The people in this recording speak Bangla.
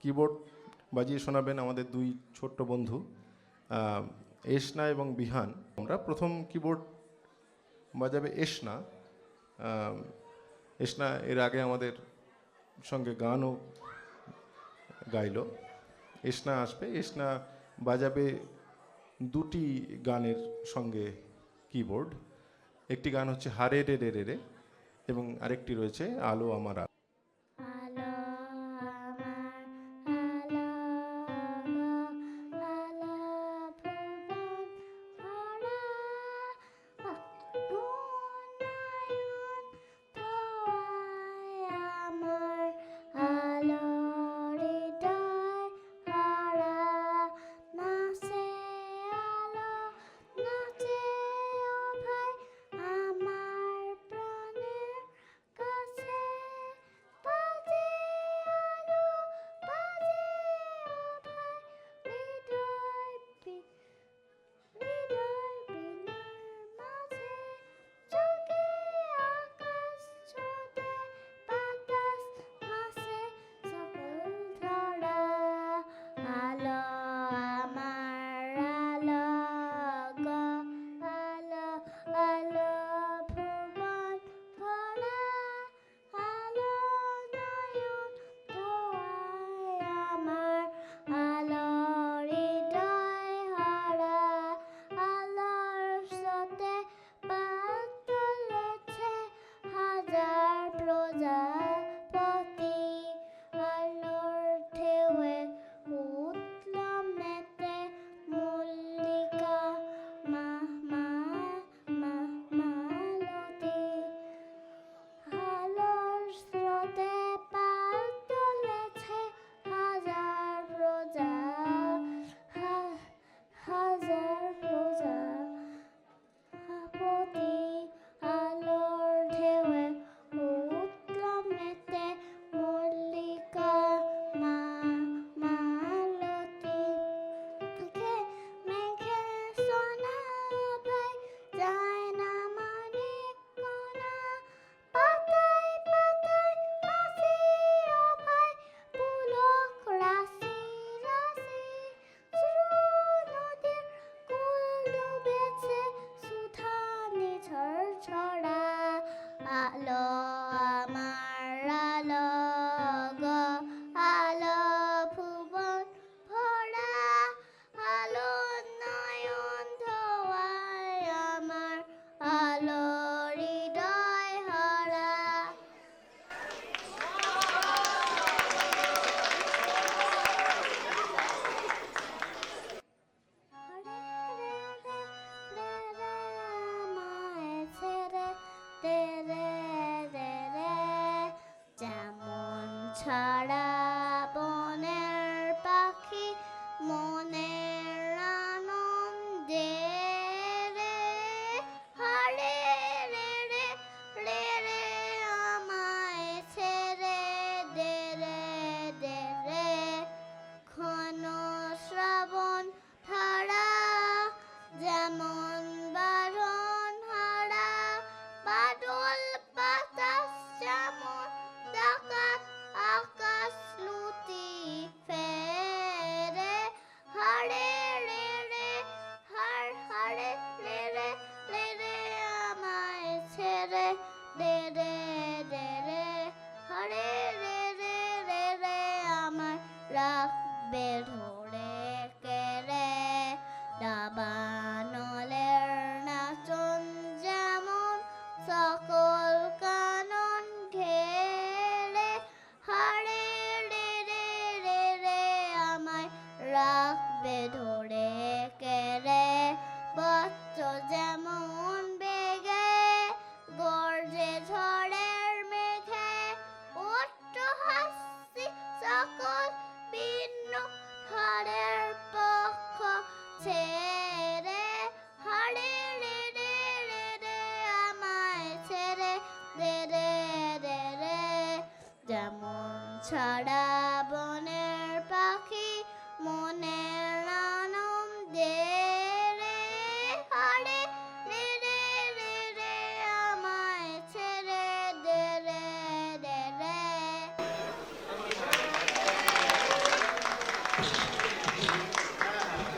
কিবোর্ড বাজিয়ে শোনাবেন আমাদের দুই ছোট্ট বন্ধু এশনা এবং বিহান। আমরা প্রথম কিবোর্ড বাজাবে এশনা। এশনা এর আগে আমাদের সঙ্গে গানও গাইলো। এশনা আসবে, এশনা বাজাবে দুটি গানের সঙ্গে কিবোর্ড। একটি গান হচ্ছে হারে রে রে রে রে এবং আরেকটি রয়েছে আলো আমার আলো। ছাড়া বনের পাখি মনের আনন্দে রে হারে রে রে রে রে আমায় ছেড়ে দে রে দে রে ঘন শ্রাবণ ধারা যেমন বারণ হারা বাদল বাতাস যেমন ডাকাত আকাশ লুটি ফেরে হারে রে রে হারে রে রে রে রে আমায় ছেড়ে দে রে দে রে হারে রে রে রে রে আমায় রাখবে ধরে কেড়ে দাবানলের নাচন যেমন সকল কানন ঘেরে হারে রে রে রে রে আমায় রাখবে ধরে কেড়ে বচ্চ যেমন বেগে গর্জে ঝড়ের মেঘে উচ্চ হাসি সকল ভিন্ন ধারের পক্ষ ছেড়ে হারে রে রে রে রে আমায় ছেড়ে দে রে দে রে যেমন ছাড়া বনের পাখি মনের আনন্দে রে হারে রে রে রে রে আমায় ছেড়ে দে রে দে রে